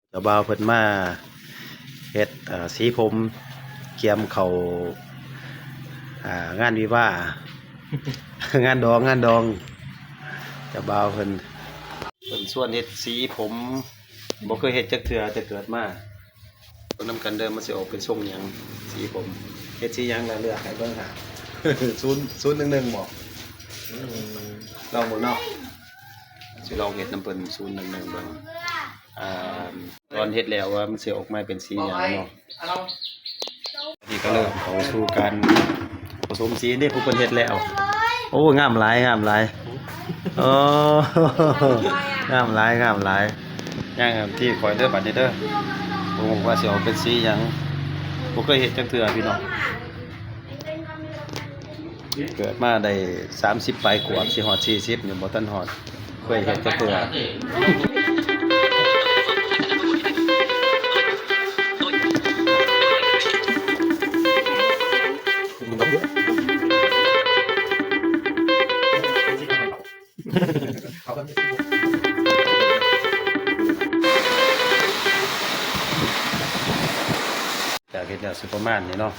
เจ้าบ่าวเพิ่นมาเฮ็ดสีผมเกียมเข้างานวิวาห์ งานดองเจ้าบ่าวเพิ่นส่วนเฮ็ดสีผมบ่เคยเฮ็ดจักเทื่อแต่เกิดมาเบิ่งนำกันเด้อมันสิออกเป็นทรงหยังสีผมเฮ็ดสีหยังแล้วเลือกให้เบิ่งหา 011บ่ลองเบิ่งเนาะสิลองเฮ็ดนำเพิ่น011เบิ่งตอนเฮ็ดแล้วว่ามันสิออกมาเป็นสีหยังเนาะนี่ก็เริ่มเข้าสู่การผสมสีนี่ผู้เพิ่นเฮ็ดแล้วโอ้งามหลายโอ้ งามหลายย่างที่คอยเด้อบัดนี้เด้อผมว่าสิออกเป็นสีหยังบ่เคยเฮ็ดจักเทื่อพี่น้องเกิดมาได้30ปลายขวบสิฮอด40อยู่บ่ทันฮอดเคยเฮ็ดจักเทื่อจากเฮ็ดแล้วสิประมาณนี้เนาะ